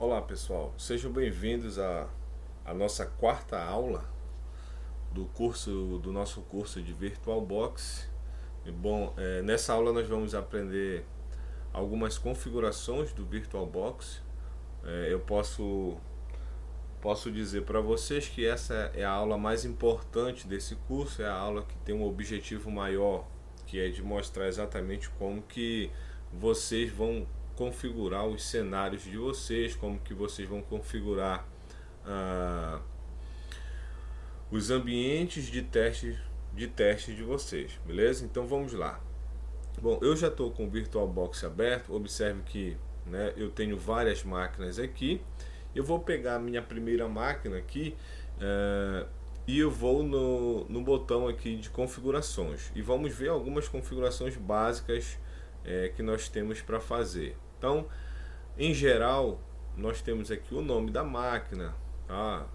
Olá pessoal, sejam bem-vindos à nossa quarta aula do nosso curso de VirtualBox. Bom, nessa aula nós vamos aprender algumas configurações do VirtualBox. Eu posso dizer para vocês que essa é a aula mais importante desse curso, é a aula que tem um objetivo maior, que é de mostrar exatamente como que vocês vão configurar os cenários de vocês, como que vocês vão configurar ah, os ambientes de teste de vocês, beleza? Então vamos lá. Bom, eu já estou com o VirtualBox aberto. Observe que, né, eu tenho várias máquinas aqui. Eu vou pegar a minha primeira máquina aqui e eu vou no botão aqui de configurações e vamos ver algumas configurações básicas que nós temos para fazer. Então, em geral, nós temos aqui o nome da máquina, tá?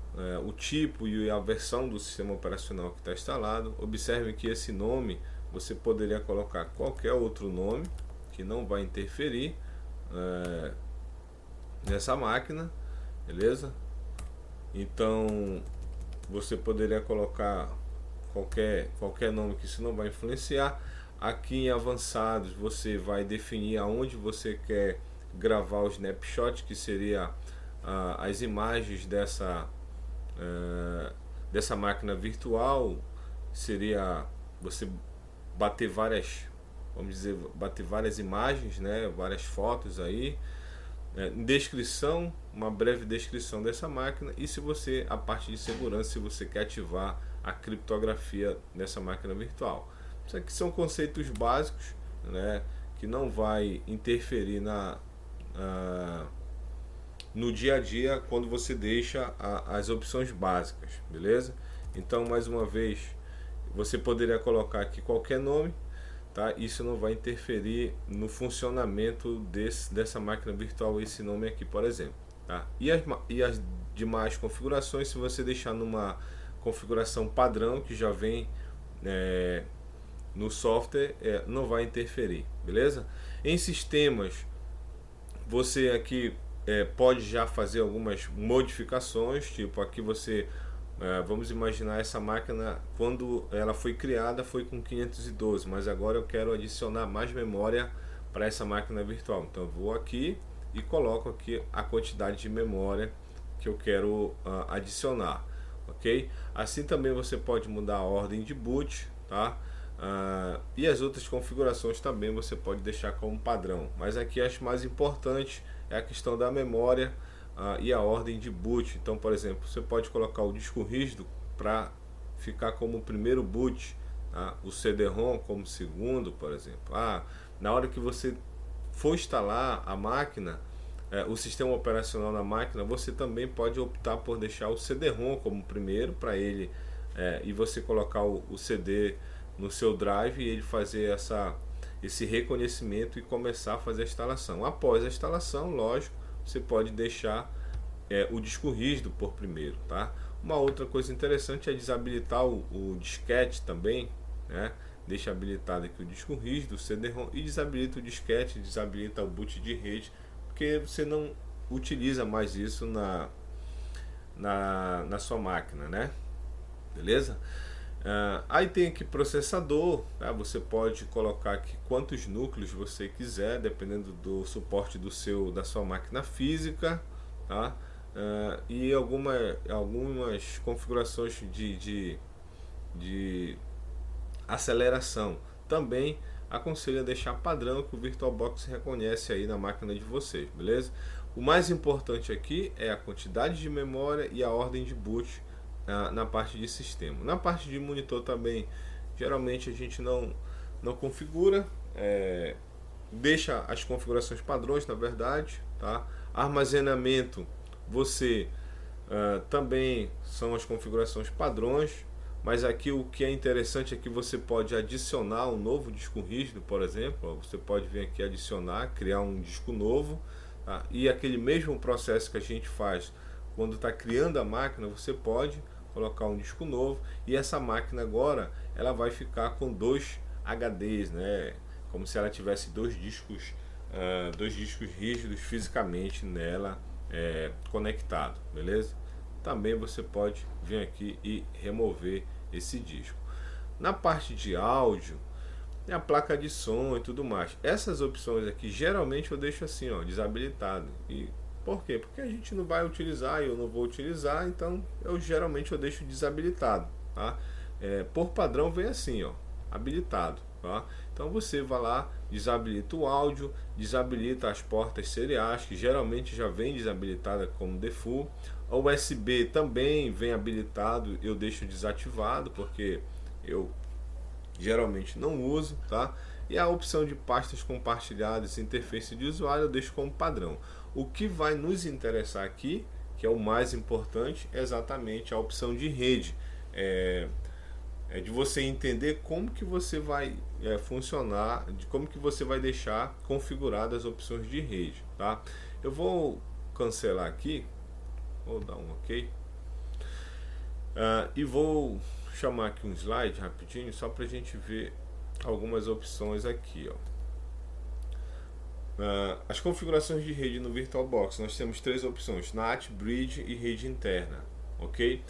O tipo e a versão do sistema operacional que está instalado. Observe que esse nome você poderia colocar qualquer outro nome que não vai interferir nessa máquina, beleza? Então você poderia colocar qualquer nome que isso não vai influenciar. Aqui em avançados você vai definir aonde você quer gravar o snapshot, que seria as imagens dessa máquina virtual. Seria você bater várias imagens, né, várias fotos aí. Descrição, uma breve descrição dessa máquina, e se você, a parte de segurança, se você quer ativar a criptografia nessa máquina virtual. Isso aqui são conceitos básicos, né, que não vai interferir no dia a dia quando você deixa as opções básicas, beleza? Então, mais uma vez, você poderia colocar aqui qualquer nome, tá? Isso não vai interferir no funcionamento dessa máquina virtual, esse nome aqui, por exemplo, tá? E as demais configurações, se você deixar numa configuração padrão que já vem no software, não vai interferir, beleza? Em sistemas, você aqui pode já fazer algumas modificações, tipo aqui você vamos imaginar essa máquina, quando ela foi criada foi com 512, mas agora eu quero adicionar mais memória para essa máquina virtual. Então eu vou aqui e coloco aqui a quantidade de memória que eu quero adicionar, ok? Assim também você pode mudar a ordem de boot, tá? E as outras configurações também você pode deixar como padrão, mas aqui acho mais importante é a questão da memória e a ordem de boot. Então, por exemplo, você pode colocar o disco rígido para ficar como primeiro boot, tá? O CD-ROM como segundo, por exemplo. Na hora que você for instalar a máquina, o sistema operacional na máquina, você também pode optar por deixar o CD-ROM como primeiro para ele, e você colocar o CD no seu drive e ele fazer esse reconhecimento e começar a fazer a instalação. Após a instalação, lógico, você pode deixar o disco rígido por primeiro, tá? Uma outra coisa interessante é desabilitar o disquete também, né? Deixa habilitado aqui o disco rígido, o CD-ROM, e desabilita o disquete, desabilita o boot de rede, porque você não utiliza mais isso na sua máquina, né? Beleza? Aí tem aqui processador, tá? Você pode colocar aqui quantos núcleos você quiser, dependendo do suporte da sua máquina física, tá? E algumas configurações de aceleração. Também aconselho a deixar padrão, que o VirtualBox reconhece aí na máquina de vocês, beleza? O mais importante aqui é a quantidade de memória e a ordem de boot na parte de sistema. Na parte de monitor também, geralmente a gente não configura, deixa as configurações padrões, na verdade, tá? Armazenamento, você também são as configurações padrões, mas aqui o que é interessante é que você pode adicionar um novo disco rígido, por exemplo. Você pode vir aqui adicionar, criar um disco novo, tá? E aquele mesmo processo que a gente faz quando está criando a máquina, você pode colocar um disco novo, e essa máquina agora ela vai ficar com 2 HDs, né? Como se ela tivesse dois discos rígidos fisicamente nela, conectado, beleza? Também você pode vir aqui e remover esse disco. Na parte de áudio, a placa de som e tudo mais. Essas opções aqui geralmente eu deixo assim, ó, desabilitado. E por quê? Porque a gente não vai utilizar, eu não vou utilizar, então geralmente eu deixo desabilitado, tá? Por padrão vem assim, ó, habilitado, tá? Então você vai lá, desabilita o áudio, desabilita as portas seriais, que geralmente já vem desabilitada como default. O USB também vem habilitado, eu deixo desativado porque eu geralmente não uso, tá? E a opção de pastas compartilhadas, interface de usuário, eu deixo como padrão. O que vai nos interessar aqui, que é o mais importante, é exatamente a opção de rede. É de você entender como que você vai funcionar, de como que você vai deixar configuradas as opções de rede, tá? Eu vou cancelar aqui, vou dar um OK, e vou chamar aqui um slide rapidinho, só para a gente ver algumas opções aqui, ó. As configurações de rede no VirtualBox, nós temos três opções: NAT, Bridge e rede interna, ok?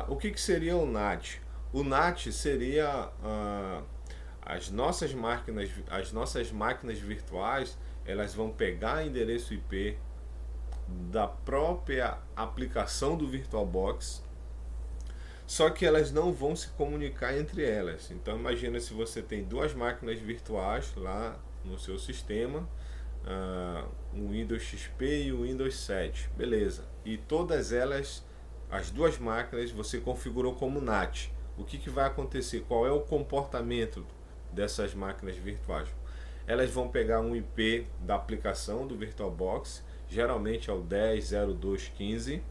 O que seria o NAT? O NAT seria as nossas máquinas virtuais, elas vão pegar endereço IP da própria aplicação do VirtualBox, só que elas não vão se comunicar entre elas. Então imagina se você tem duas máquinas virtuais lá no seu sistema, um Windows XP e o Windows 7, beleza, e todas elas, as duas máquinas, você configurou como NAT. O que vai acontecer? Qual é o comportamento dessas máquinas virtuais? Elas vão pegar um IP da aplicação do VirtualBox, geralmente é o 10.02.15,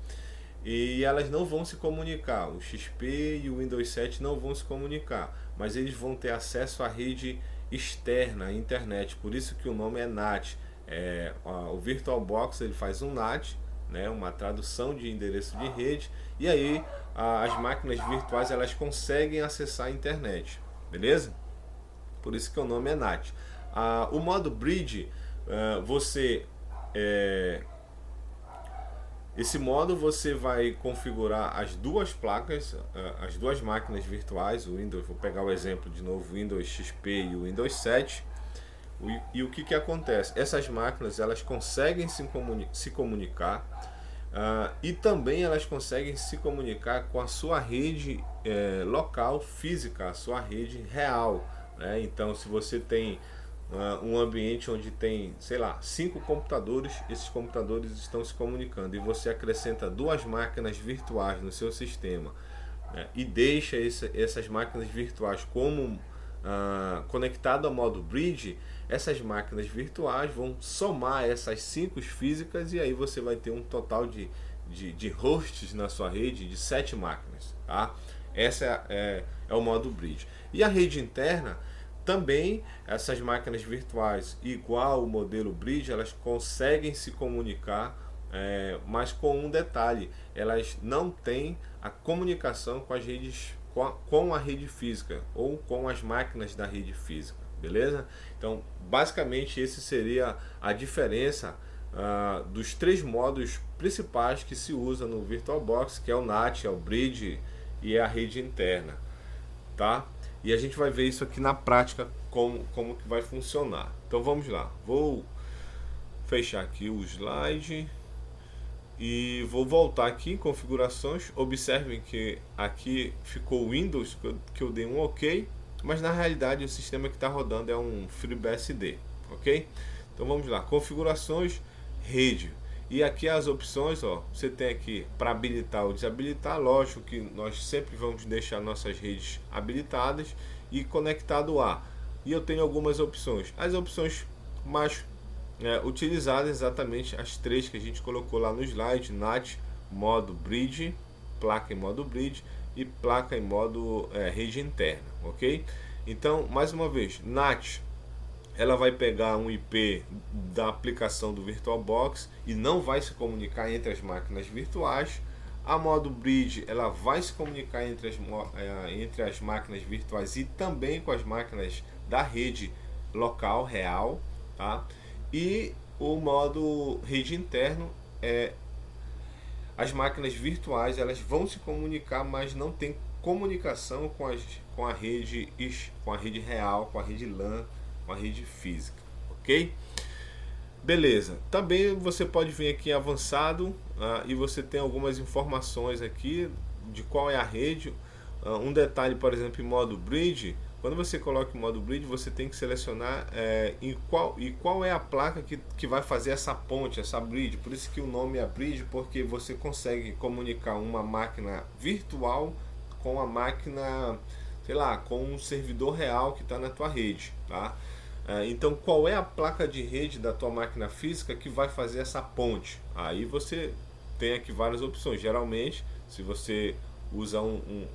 e elas não vão se comunicar. O XP e o Windows 7 não vão se comunicar, mas eles vão ter acesso à rede externa, à internet. Por isso que o nome é NAT. O VirtualBox ele faz um NAT, né, uma tradução de endereço de rede, e aí as máquinas virtuais elas conseguem acessar a internet, beleza? Por isso que o nome é NAT. O modo Bridge, esse modo você vai configurar as duas placas, as duas máquinas virtuais, o Windows, vou pegar o exemplo de novo, o Windows XP e o Windows 7. E o que acontece? Essas máquinas elas conseguem se comunicar, e também elas conseguem se comunicar com a sua rede local, física, a sua rede real, né? Então se você tem um ambiente onde tem, sei lá, 5 computadores, esses computadores estão se comunicando, e você acrescenta duas máquinas virtuais no seu sistema, né, e deixa essas máquinas virtuais como conectado ao modo Bridge, essas máquinas virtuais vão somar essas 5 físicas, e aí você vai ter um total de hosts na sua rede de 7 máquinas, tá? Essa é o modo Bridge. E a rede interna também, essas máquinas virtuais, igual o modelo Bridge, elas conseguem se comunicar, mas com um detalhe: elas não têm a comunicação com as redes, com a rede física ou com as máquinas da rede física, beleza? Então basicamente esse seria a diferença dos três modos principais que se usa no VirtualBox, que é o NAT, é o Bridge e é a rede interna, tá? E a gente vai ver isso aqui na prática, como que vai funcionar. Então vamos lá, vou fechar aqui o slide e vou voltar aqui em configurações. Observem que aqui ficou o Windows, que eu dei um OK, mas na realidade o sistema que está rodando é um FreeBSD, ok? Então vamos lá, configurações, rede. E aqui as opções, ó, você tem aqui para habilitar ou desabilitar. Lógico que nós sempre vamos deixar nossas redes habilitadas e conectado a. E eu tenho algumas opções. As opções mais utilizadas, exatamente as três que a gente colocou lá no slide: NAT, modo Bridge, placa em modo Bridge e placa em modo rede interna, ok? Então, mais uma vez, NAT, ela vai pegar um IP da aplicação do VirtualBox e não vai se comunicar entre as máquinas virtuais. A modo Bridge, ela vai se comunicar entre as máquinas virtuais e também com as máquinas da rede local, real, tá? E o modo rede interno as máquinas virtuais elas vão se comunicar, mas não tem comunicação com a rede real, com a rede LAN, com a rede física, ok? Beleza. Também você pode vir aqui em avançado, e você tem algumas informações aqui de qual é a rede. Um detalhe, por exemplo, em modo bridge, quando você coloca em modo bridge, você tem que selecionar qual é a placa que vai fazer essa ponte, essa bridge. Por isso que o nome é bridge, porque você consegue comunicar uma máquina virtual com a máquina, sei lá, com um servidor real que está na tua rede, tá? Então, qual é a placa de rede da tua máquina física que vai fazer essa ponte? Aí você tem aqui várias opções. Geralmente, se você usa um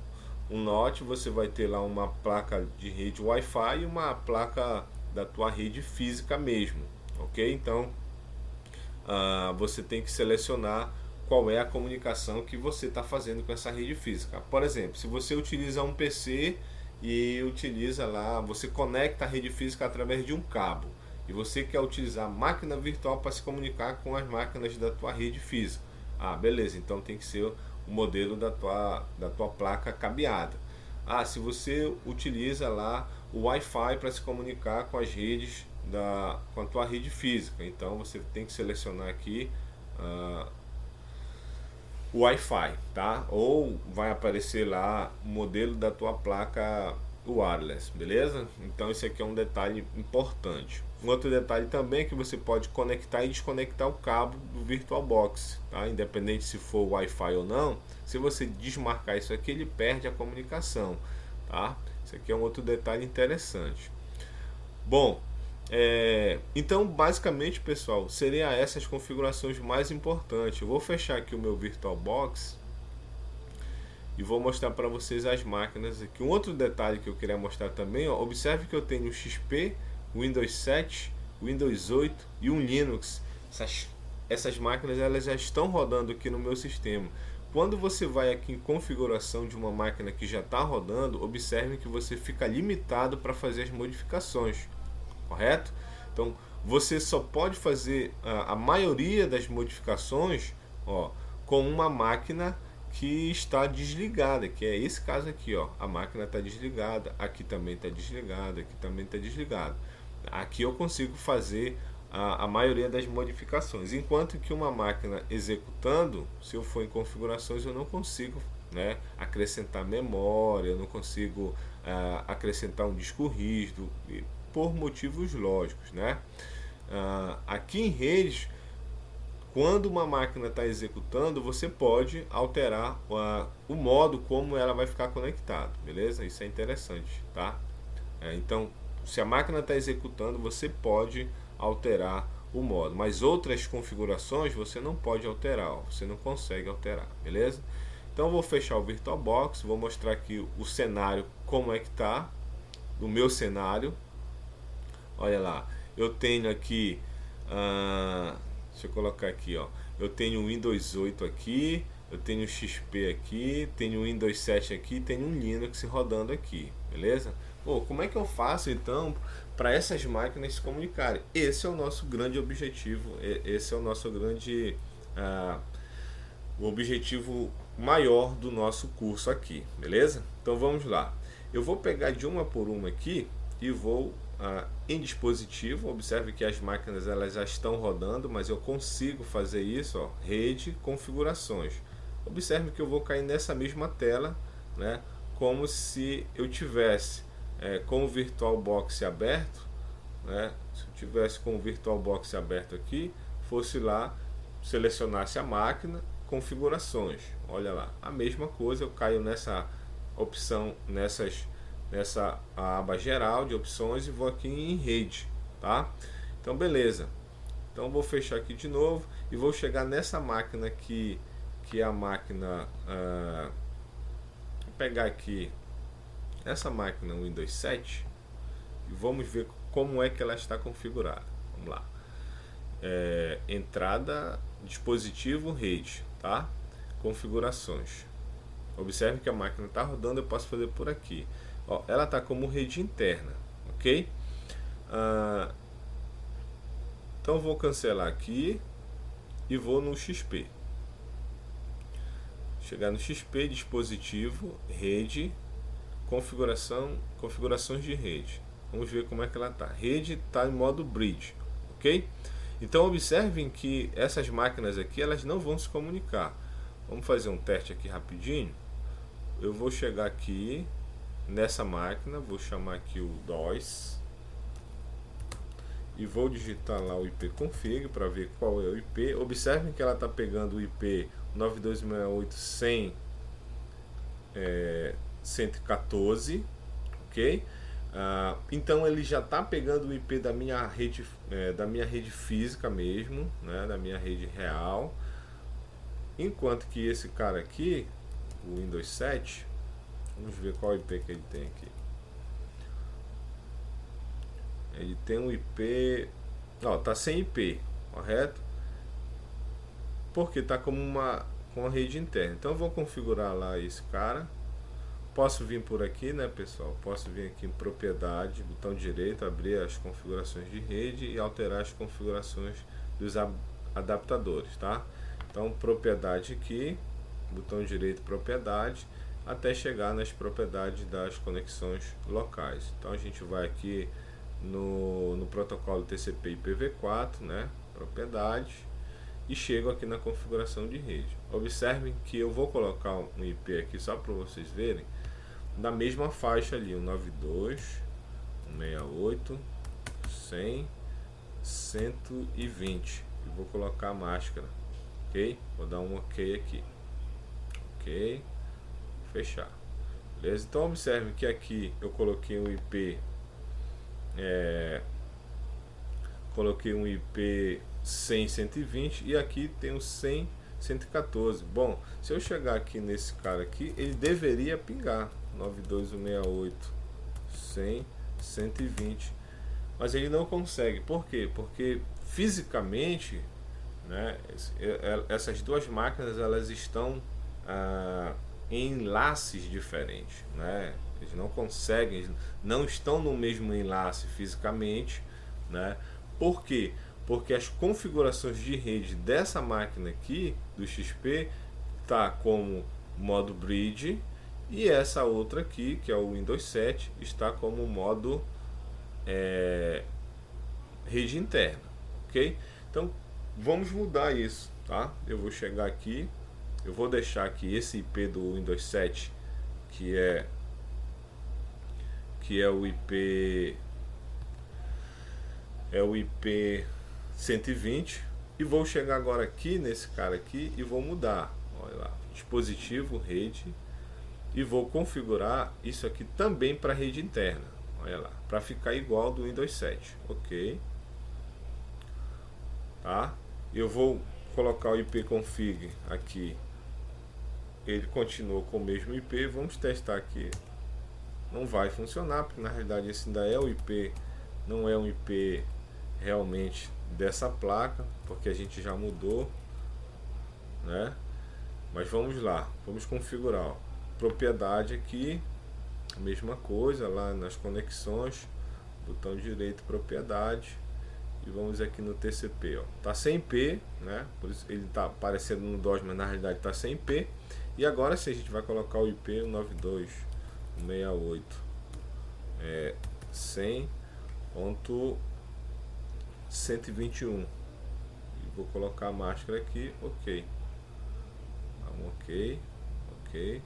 NOT, você vai ter lá uma placa de rede Wi-Fi e uma placa da tua rede física mesmo, ok? Então, você tem que selecionar qual é a comunicação que você está fazendo com essa rede física. Por exemplo, se você utiliza um PC e utiliza lá, você conecta a rede física através de um cabo e você quer utilizar a máquina virtual para se comunicar com as máquinas da tua rede física. Beleza, então tem que ser o modelo da tua placa cabeada. Se você utiliza lá o Wi-Fi para se comunicar com as redes com a tua rede física, então você tem que selecionar aqui o Wi-Fi, tá? Ou vai aparecer lá o modelo da tua placa wireless, beleza? Então esse aqui é um detalhe importante. Um outro detalhe também é que você pode conectar e desconectar o cabo do VirtualBox, tá? Independente se for Wi-Fi ou não, se você desmarcar isso aqui, ele perde a comunicação, tá? Isso aqui é um outro detalhe interessante. Bom, então basicamente, pessoal, seriam essas configurações mais importantes. Eu vou fechar aqui o meu VirtualBox e vou mostrar para vocês as máquinas aqui. Um outro detalhe que eu queria mostrar também, ó, observe que eu tenho o XP, Windows 7, Windows 8 e um Linux. Essas máquinas elas já estão rodando aqui no meu sistema. Quando você vai aqui em configuração de uma máquina que já está rodando, observe que você fica limitado para fazer as modificações, correto? Então você só pode fazer a maioria das modificações, ó, com uma máquina que está desligada, que é esse caso aqui, ó. A máquina está desligada, aqui também está desligada, aqui também está desligada. Aqui eu consigo fazer a maioria das modificações, enquanto que uma máquina executando, se eu for em configurações, eu não consigo, né, acrescentar memória, eu não consigo acrescentar um disco rígido, por motivos lógicos, né? Aqui em redes, quando uma máquina está executando, você pode alterar o modo como ela vai ficar conectada, beleza? Isso é interessante, tá? Então, se a máquina está executando, você pode alterar o modo, mas outras configurações você não pode alterar, ó, você não consegue alterar, beleza? Então eu vou fechar o VirtualBox, vou mostrar aqui o cenário, como é que tá no meu cenário. Olha lá, eu tenho aqui, deixa eu colocar aqui, ó, eu tenho o Windows 8 aqui, eu tenho o XP aqui, tenho o Windows 7 aqui, tenho um Linux rodando aqui, beleza? Pô, como é que eu faço então para essas máquinas se comunicarem? Esse é o nosso grande objetivo, esse é o nosso grande o objetivo maior do nosso curso aqui, beleza? Então vamos lá. Eu vou pegar de uma por uma aqui e vou em dispositivo. Observe que as máquinas elas já estão rodando, mas eu consigo fazer isso, ó, rede, configurações. Observe que eu vou cair nessa mesma tela, né, como se eu tivesse com o VirtualBox aberto, né, se eu tivesse com o VirtualBox aberto aqui, fosse lá, selecionasse a máquina, configurações. Olha lá, a mesma coisa, eu caio nessa opção, nessa aba geral de opções e vou aqui em rede, tá? Então beleza, então vou fechar aqui de novo e vou chegar nessa máquina que é a máquina, vou pegar aqui essa máquina Windows 7 e vamos ver como é que ela está configurada. Vamos lá, entrada, dispositivo, rede, tá? Configurações. Observe que a máquina está rodando, eu posso fazer por aqui. Ó, ela está como rede interna, ok? Então vou cancelar aqui e vou no XP. chegar no XP, dispositivo, rede, configurações de rede. Vamos ver como é que ela está. Rede está em modo bridge, ok? Então observem que essas máquinas aqui, elas não vão se comunicar. Vamos fazer um teste aqui rapidinho. Eu vou chegar aqui nessa máquina, vou chamar aqui o DOS e vou digitar lá o ipconfig para ver qual é o IP. Observem que ela está pegando o IP 92.168.114, ok? Então ele já está pegando o IP da minha rede, física mesmo, né, da minha rede real, enquanto que esse cara aqui, o Windows 7, vamos ver qual IP que ele tem aqui. Ele tem um IP, tá sem IP, correto? Porque tá com uma rede interna. Então eu vou configurar lá esse cara. Posso vir por aqui, né, pessoal? Posso vir aqui em propriedade, botão direito, abrir as configurações de rede e alterar as configurações dos adaptadores, tá? Então propriedade aqui, botão direito, propriedade, até chegar nas propriedades das conexões locais. Então a gente vai aqui no protocolo TCP IPv4, né, propriedade, e chego aqui na configuração de rede. Observem que eu vou colocar um IP aqui só para vocês verem, na mesma faixa ali, 192.168.100.120, e vou colocar a máscara, ok? Vou dar um ok aqui, ok, fechar, beleza? Então observe que aqui eu coloquei um IP, coloquei um IP 100.120 e aqui tem um 100.114. Bom, se eu chegar aqui nesse cara aqui, ele deveria pingar 92.168.100.120, mas ele não consegue. Por quê? Porque fisicamente, né, essas duas máquinas, elas estão em enlaces diferentes, né? Eles não conseguem, não estão no mesmo enlace fisicamente, né? Por quê? Porque as configurações de rede dessa máquina aqui, do XP, tá como modo bridge, e essa outra aqui, que é o Windows 7, está como modo rede interna, ok? Então vamos mudar isso, tá? Eu vou chegar aqui, eu vou deixar aqui esse IP do Windows 7, que é o IP 120, e vou chegar agora aqui nesse cara aqui e vou mudar, olha lá, dispositivo, rede, e vou configurar isso aqui também para rede interna, olha lá, para ficar igual do Windows 7, ok, tá? Eu vou colocar o ipconfig aqui, ele continua com o mesmo IP, vamos testar aqui. Não vai funcionar, porque na realidade esse ainda é o IP, não é um IP realmente dessa placa, porque a gente já mudou, né? Mas vamos lá, vamos configurar, ó. Propriedade aqui, a mesma coisa, lá nas conexões, botão direito, propriedade, e vamos aqui no TCP, ó. Tá sem IP, né? Por isso ele tá aparecendo no DOS, mas na realidade tá sem IP. E agora sim a gente vai colocar o IP 92.168.100.121, e vou colocar a máscara aqui, ok. Ok, ok.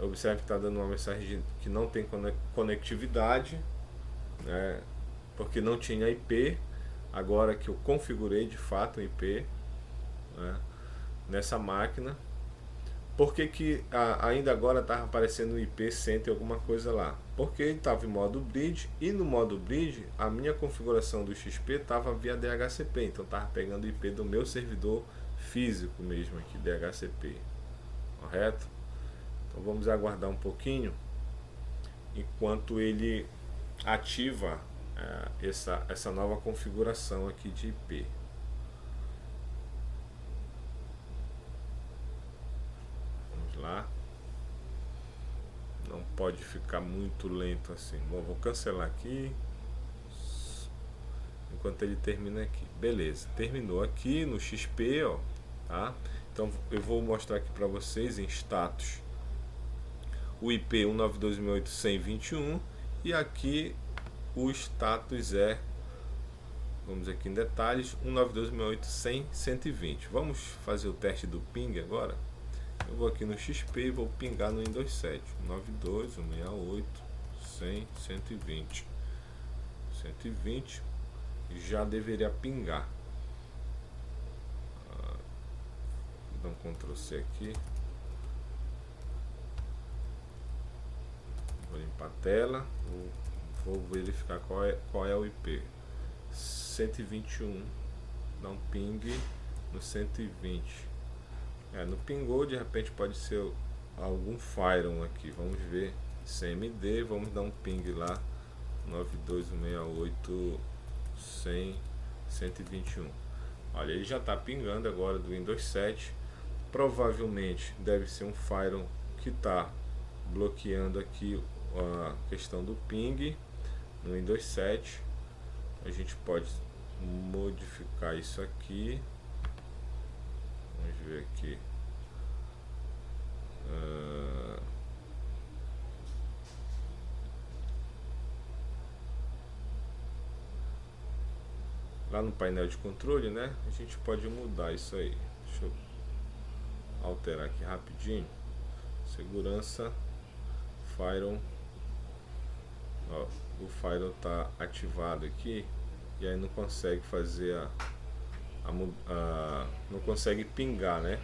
Observe que está dando uma mensagem que não tem conectividade, né? Porque não tinha IP. Agora que eu configurei de fato o IP, né, nessa máquina. Por que ainda agora estava aparecendo o IP 100 e alguma coisa lá? Porque ele estava em modo bridge, e no modo bridge a minha configuração do XP estava via DHCP, então estava pegando o IP do meu servidor físico mesmo aqui, DHCP, correto? Então vamos aguardar um pouquinho enquanto ele ativa essa nova configuração aqui de IP. Lá, não pode ficar muito lento assim. Bom, vou cancelar aqui enquanto ele termina aqui. Beleza, terminou aqui no XP, ó, tá? Então eu vou mostrar aqui para vocês em status o IP 192.168.121 e aqui o status é, vamos aqui em detalhes, 192.168.120. Vamos fazer o teste do ping agora. Eu vou aqui no XP e vou pingar no Windows 7 192.168.120. 120 já deveria pingar. Vou dar um Ctrl C aqui. Vou limpar a tela. Vou verificar qual é o IP. 121. Dá um ping no 120. Não pingou, de repente pode ser algum Firewall aqui. Vamos ver. CMD, vamos dar um ping lá. 92.168.121. Olha, ele já está pingando agora do Windows 7. Provavelmente deve ser um Firewall que está bloqueando aqui a questão do ping no Windows 7. A gente pode modificar isso aqui. Vamos ver aqui. Lá no painel de controle, né? A gente pode mudar isso aí. Deixa eu alterar aqui rapidinho. Segurança, Firewall. Ó, o Firewall está ativado aqui e aí não consegue fazer não consegue pingar, né?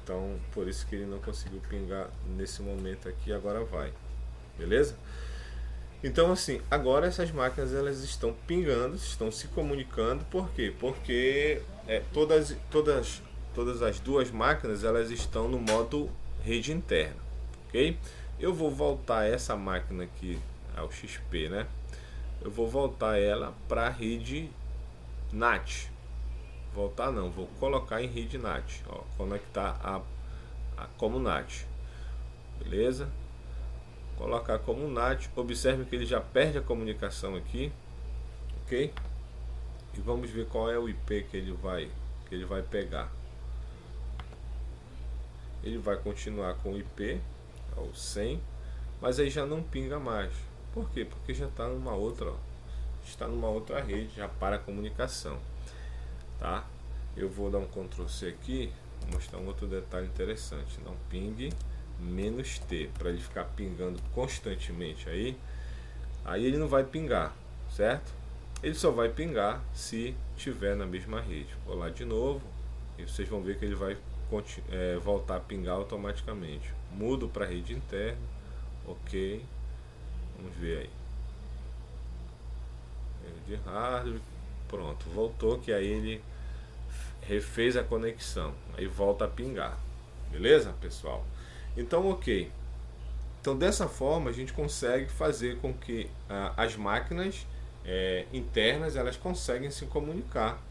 Então por isso que ele não conseguiu pingar nesse momento aqui. Agora vai, beleza? Então assim, agora essas máquinas elas estão pingando, estão se comunicando. Por quê? Porque todas as duas máquinas elas estão no modo rede interna, ok? Eu vou voltar essa máquina aqui ao XP, né? Eu vou voltar ela para a rede NAT. Voltar não, vou colocar em rede NAT, ó, conectar como NAT, beleza? Colocar como NAT. Observe que ele já perde a comunicação aqui, ok? E vamos ver qual é o IP que ele vai pegar. Ele vai continuar com o IP, o 100, mas aí já não pinga mais. Por quê? Porque já está numa outra, rede, já para a comunicação, tá? Eu vou dar um Ctrl C aqui, vou mostrar um outro detalhe interessante. Dá um ping -T para ele ficar pingando constantemente aí ele não vai pingar, certo? Ele só vai pingar se tiver na mesma rede. Vou lá de novo e vocês vão ver que ele vai voltar a pingar automaticamente. Mudo para rede interna, ok? Vamos ver aí. De hardware, pronto, voltou, que aí ele refez a conexão, aí volta a pingar, beleza, pessoal? Então, ok. Então, dessa forma, a gente consegue fazer com que as máquinas internas elas conseguem se comunicar.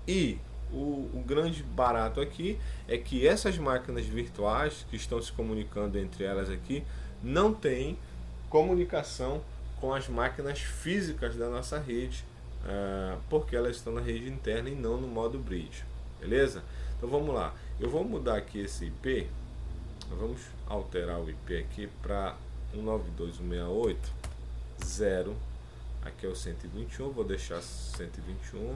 E o grande barato aqui é que essas máquinas virtuais que estão se comunicando entre elas aqui não tem comunicação com as máquinas físicas da nossa rede, porque elas estão na rede interna e não no modo bridge, beleza? Então vamos lá, eu vou mudar aqui esse IP. Vamos alterar o IP aqui para 192.168.0. Aqui é o 121, vou deixar 121,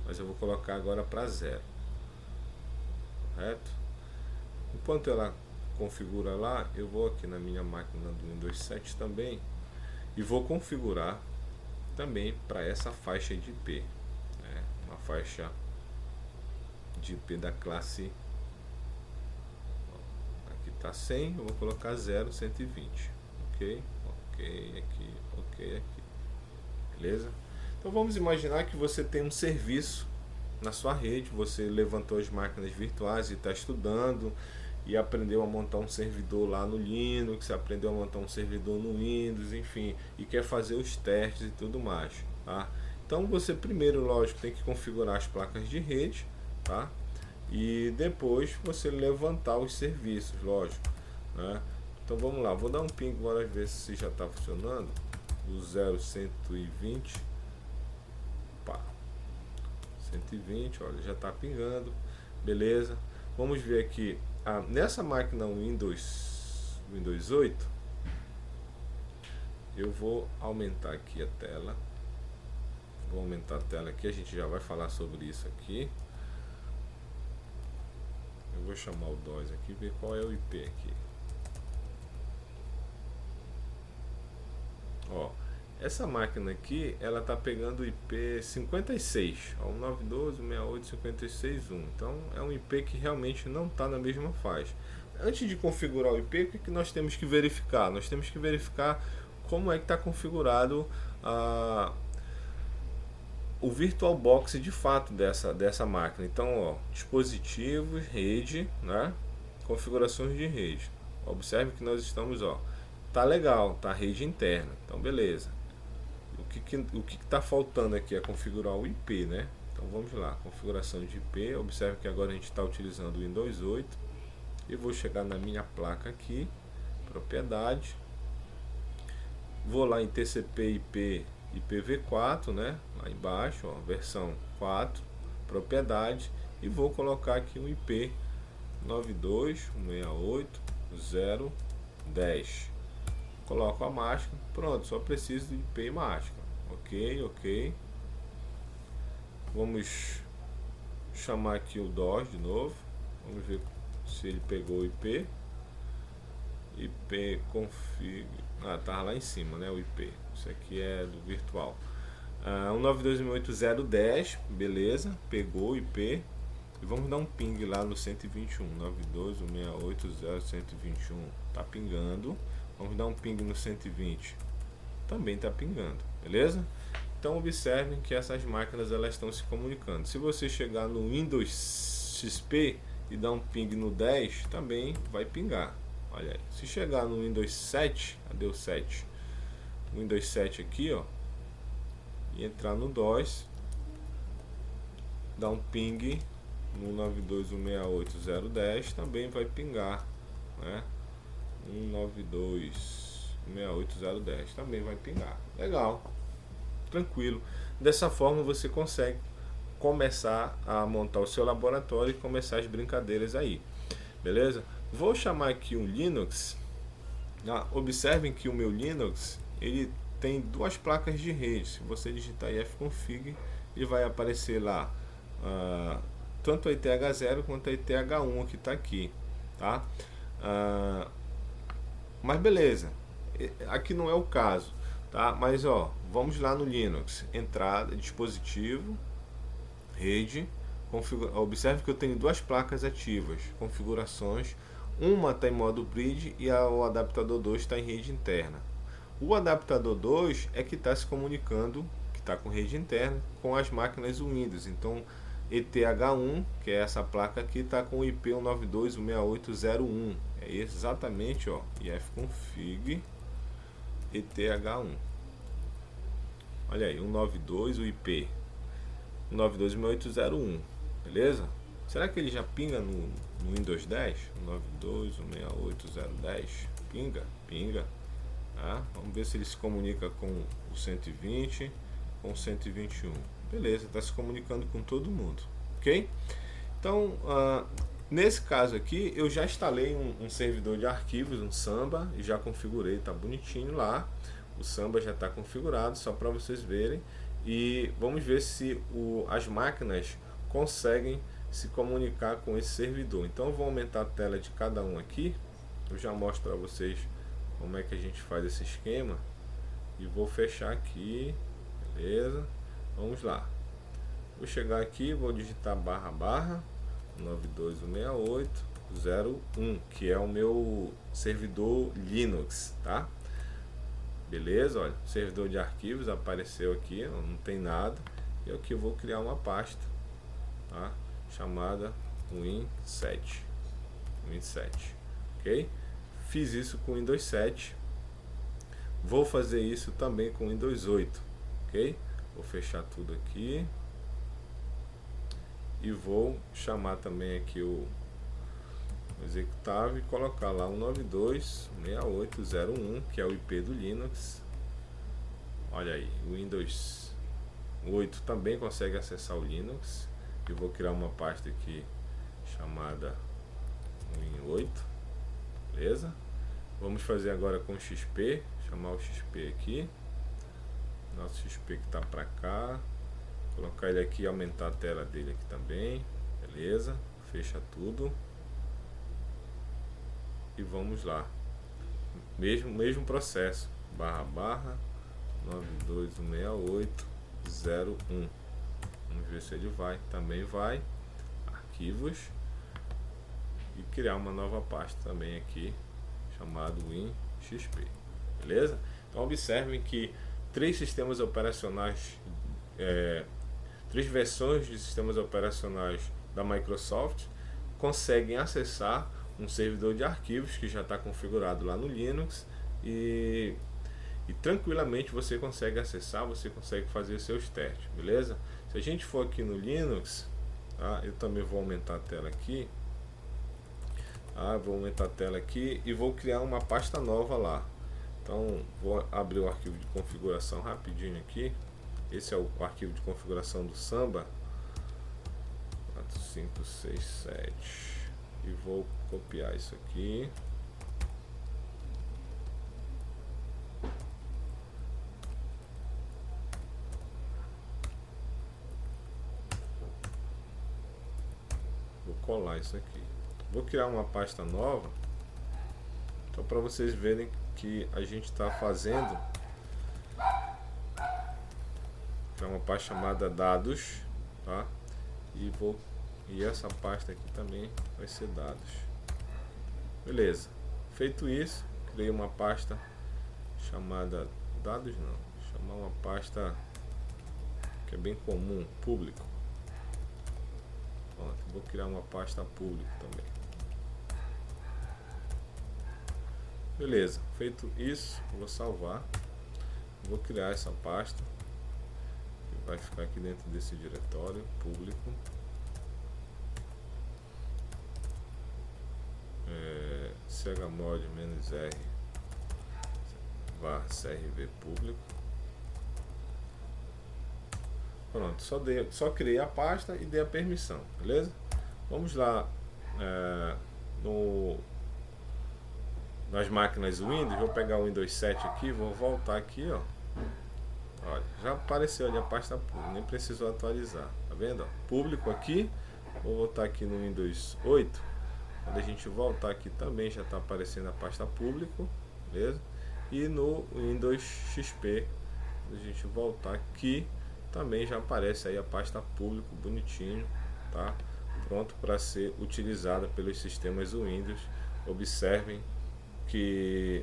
mas eu vou colocar agora para 0, correto? Enquanto ela configura lá, eu vou aqui na minha máquina do Windows 7 também e vou configurar também para essa faixa de IP, né? Uma faixa de IP da classe. Tá 100, eu vou colocar 0, 120, ok, aqui, beleza? Então vamos imaginar que você tem um serviço na sua rede, você levantou as máquinas virtuais e está estudando e aprendeu a montar um servidor lá no Linux, você aprendeu a montar um servidor no Windows, enfim, e quer fazer os testes e tudo mais, tá? Então você primeiro, lógico, tem que configurar as placas de rede, tá? E depois você levantar os serviços, lógico, né? Então vamos lá, vou dar um ping agora ver se já está funcionando. Do 0.120, pá, 120, olha, já está pingando. beleza. Vamos ver aqui, nessa máquina Windows 8, eu vou aumentar aqui a tela. Vou aumentar a tela aqui, a gente já vai falar sobre isso aqui. Eu vou chamar o DOS aqui, ver qual é o IP aqui. Ó, essa máquina aqui, ela tá pegando o IP 56, ó, 192.168.56.1. Então é um IP que realmente não está na mesma faixa. Antes de configurar o IP, o que nós temos que verificar? Nós temos que verificar como é que está configurado o VirtualBox de fato dessa máquina. Então, ó, dispositivos, rede, né? Configurações de rede. Observe que nós estamos, ó, tá legal, tá rede interna. Então, beleza. O que está faltando aqui é configurar o IP, né? Então vamos lá, configuração de IP. Observe que agora a gente está utilizando o Windows 8. E vou chegar na minha placa aqui, propriedade. Vou lá em TCP/IP IPv4, né? Lá embaixo, ó, versão 4, propriedade, e vou colocar aqui um IP 92.168.0.10. Coloco a máscara, pronto, só preciso de IP e máscara. Ok. Vamos chamar aqui o DOS de novo. Vamos ver se ele pegou o IP. IP config. Tá lá em cima, né? O IP. Isso aqui é do virtual. 192.168.0.10, beleza, pegou o IP. E vamos dar um ping lá no 121. 92.168.0.121. Tá pingando. Vamos dar um ping no 120. Também está pingando, beleza? Então observem que essas máquinas elas estão se comunicando. Se você chegar no Windows XP e dar um ping no 10, também vai pingar. Olha aí. Se chegar no Windows 7, cadê o 7? Windows 7 aqui, ó, e entrar no DOS, dar um ping no 92.168.0.10, também vai pingar, né? 192.168.0.10 também vai pingar. Legal, tranquilo. Dessa forma você consegue começar a montar o seu laboratório e começar as brincadeiras aí, beleza? Vou chamar aqui um Linux. Observem que o meu Linux ele tem duas placas de rede. Se você digitar ifconfig, ele vai aparecer lá tanto a ETH0 quanto a ETH1 que está aqui, tá? Mas beleza, aqui não é o caso, tá? Mas ó, vamos lá no Linux, entrada, dispositivo, rede, observe que eu tenho duas placas ativas, configurações, uma está em modo bridge e o adaptador 2 está em rede interna. O adaptador 2 é que está se comunicando, que está com rede interna, com as máquinas Windows. Então ETH1, que é essa placa aqui, está com o IP 192.168.0.1. É exatamente, ó, ifconfig ETH1. Olha aí, 192, o IP 192.168.0.1, beleza? Será que ele já pinga no Windows 10? 192.168.0.10. Pinga. Tá? Vamos ver se ele se comunica com o 120, com o 121. Beleza, está se comunicando com todo mundo, ok? Então, nesse caso aqui, eu já instalei um servidor de arquivos, um Samba, e já configurei, está bonitinho lá. O Samba já está configurado, só para vocês verem. E vamos ver se as máquinas conseguem se comunicar com esse servidor. Então eu vou aumentar a tela de cada um aqui. Eu já mostro para vocês como é que a gente faz esse esquema. E vou fechar aqui, beleza? Vamos lá. Vou chegar aqui, vou digitar // 92.168.0.1, que é o meu servidor Linux, tá? Beleza, olha, servidor de arquivos apareceu aqui, não tem nada. E aqui eu vou criar uma pasta, tá? Chamada Win7, ok? Fiz isso com Windows 7. Vou fazer isso também com Windows 8, ok? Vou fechar tudo aqui e vou chamar também aqui o executável e colocar lá 192.168.0.1, que é o IP do Linux. Olha aí, o Windows 8 também consegue acessar o Linux. Eu vou criar uma pasta aqui chamada Win8, beleza? Vamos fazer agora com XP, chamar o XP aqui, nosso XP que está para cá, colocar ele aqui e aumentar a tela dele aqui também, beleza? Fecha tudo e vamos lá, mesmo processo, // 9216801. Vamos ver se ele vai, também vai, arquivos, e criar uma nova pasta também aqui, chamado WinXP, beleza? Então observem que três sistemas operacionais, três versões de sistemas operacionais da Microsoft conseguem acessar um servidor de arquivos que já está configurado lá no Linux e tranquilamente você consegue acessar, você consegue fazer seus testes, beleza? Se a gente for aqui no Linux, tá? Eu também vou aumentar a tela aqui, vou aumentar a tela aqui e vou criar uma pasta nova lá. Então vou abrir o arquivo de configuração rapidinho aqui. Esse é o arquivo de configuração do Samba 4567 e vou copiar isso aqui. Vou colar isso aqui. Vou criar uma pasta nova, então para vocês verem que a gente está fazendo, é uma pasta chamada dados, tá? E essa pasta aqui também vai ser dados, beleza? Feito isso, criei uma pasta chamada dados, não, chamar uma pasta que é bem comum, público. Pronto, vou criar uma pasta público também. Beleza, feito isso, vou salvar, vou criar essa pasta, que vai ficar aqui dentro desse diretório público, chmod-r /crv público. Pronto, só criei a pasta e dei a permissão, beleza? Vamos lá nas máquinas Windows, vou pegar o Windows 7 aqui, vou voltar aqui, ó. Olha, já apareceu ali a pasta pública, nem precisou atualizar, tá vendo? Ó, público aqui, vou voltar aqui no Windows 8, quando a gente voltar aqui também já está aparecendo a pasta público, beleza? E no Windows XP, quando a gente voltar aqui, também já aparece aí a pasta público bonitinho, tá? Pronto para ser utilizada pelos sistemas Windows. Observem que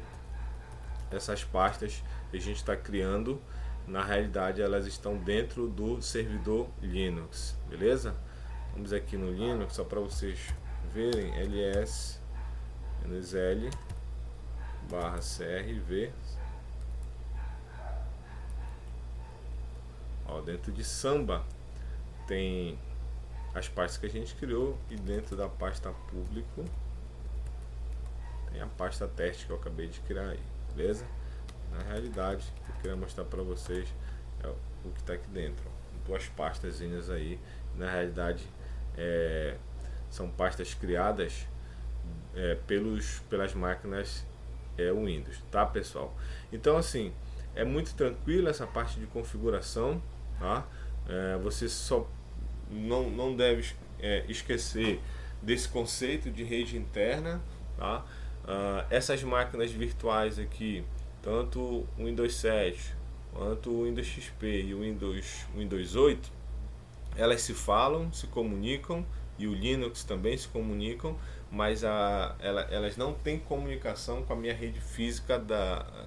essas pastas que a gente está criando, na realidade elas estão dentro do servidor Linux, beleza? Vamos aqui no Linux só para vocês verem, ls-l /crv. Ó, dentro de Samba tem as pastas que a gente criou e dentro da pasta público tem a pasta teste que eu acabei de criar aí, beleza? Na realidade, eu queria mostrar para vocês o que está aqui dentro. Duas pastazinhas aí, na realidade são pastas criadas pelas máquinas Windows, tá, pessoal? Então assim, é muito tranquilo essa parte de configuração, tá? Você só não deve esquecer desse conceito de rede interna, tá? Essas máquinas virtuais aqui, tanto o Windows 7 quanto o Windows XP e o Windows 8, elas se falam, se comunicam, e o Linux também se comunicam, mas elas não têm comunicação com a minha rede física,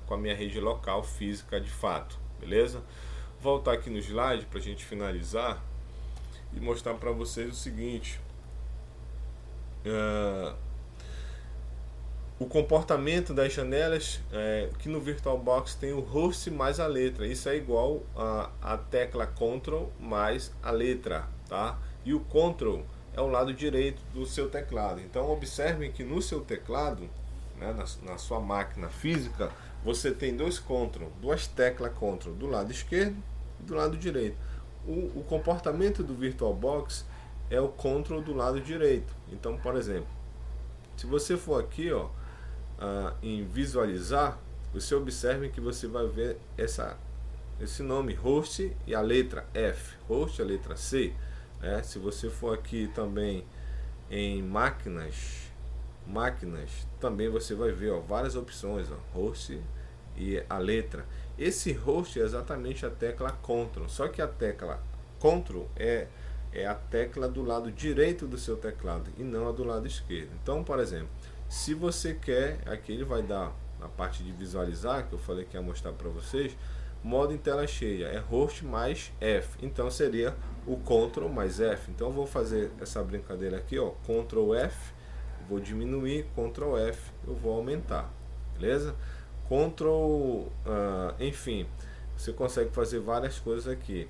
com a minha rede local física de fato, beleza? Vou voltar aqui no slide para a gente finalizar e mostrar para vocês o seguinte: o comportamento das janelas, que no VirtualBox tem o host mais a letra, isso é igual a tecla Ctrl mais a letra, tá? E o Ctrl é o lado direito do seu teclado. Então observem que no seu teclado, né, na sua máquina física, você tem duas teclas Ctrl do lado esquerdo e do lado direito. O comportamento do VirtualBox é o Ctrl do lado direito. Então, por exemplo, se você for aqui, ó, em visualizar, você observe que você vai ver esse nome host e a letra F, host, a letra C, né? Se você for aqui também em máquinas, também você vai ver, ó, várias opções, ó, host e a letra. Esse host é exatamente a tecla Ctrl, só que a tecla Ctrl é a tecla do lado direito do seu teclado e não a do lado esquerdo. Então, por exemplo, se você quer, aqui ele vai dar na parte de visualizar, que eu falei que ia mostrar para vocês, modo em tela cheia, é host mais F, então seria o Ctrl mais F. Então eu vou fazer essa brincadeira aqui, ó, Ctrl F, vou diminuir, Ctrl F, eu vou aumentar, beleza? Ctrl, enfim, você consegue fazer várias coisas aqui.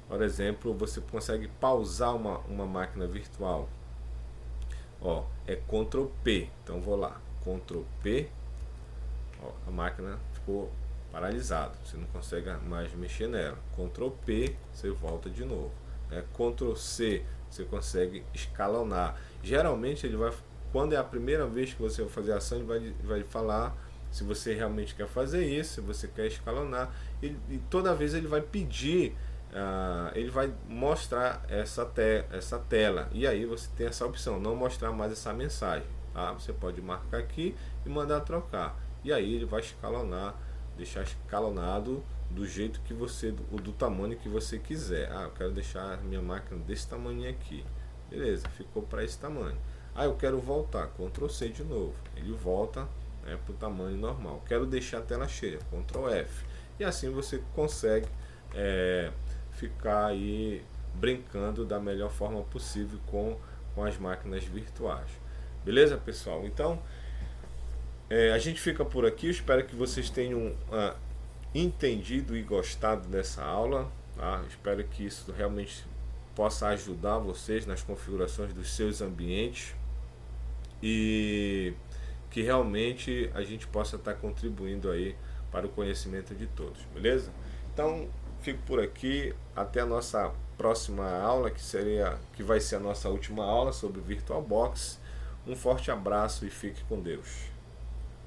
Por exemplo, você consegue pausar uma máquina virtual. Ó, é Ctrl P. Então vou lá, Ctrl P. Ó, a máquina ficou paralisada, você não consegue mais mexer nela. Ctrl P, você volta de novo. Ctrl C, você consegue escalonar. Geralmente ele vai, quando é a primeira vez que você vai fazer a ação, ele vai falar se você realmente quer fazer isso, se você quer escalonar. E toda vez ele vai pedir, ele vai mostrar essa tela, e aí você tem essa opção, não mostrar mais essa mensagem, tá? Você pode marcar aqui e mandar trocar, e aí ele vai escalonar, deixar escalonado do jeito que você, do tamanho que você quiser. Eu quero deixar a minha máquina desse tamanho aqui, beleza, ficou para esse tamanho. Eu quero voltar, Ctrl C de novo, ele volta, para o tamanho normal. Quero deixar a tela cheia, Ctrl F, e assim você consegue ficar aí brincando da melhor forma possível com as máquinas virtuais. Beleza, pessoal? Então a gente fica por aqui. Espero que vocês tenham entendido e gostado dessa aula, tá? Espero que isso realmente possa ajudar vocês nas configurações dos seus ambientes e que realmente a gente possa estar contribuindo aí para o conhecimento de todos, beleza? Então fico por aqui, até a nossa próxima aula, que vai ser a nossa última aula sobre VirtualBox. Um forte abraço e fique com Deus.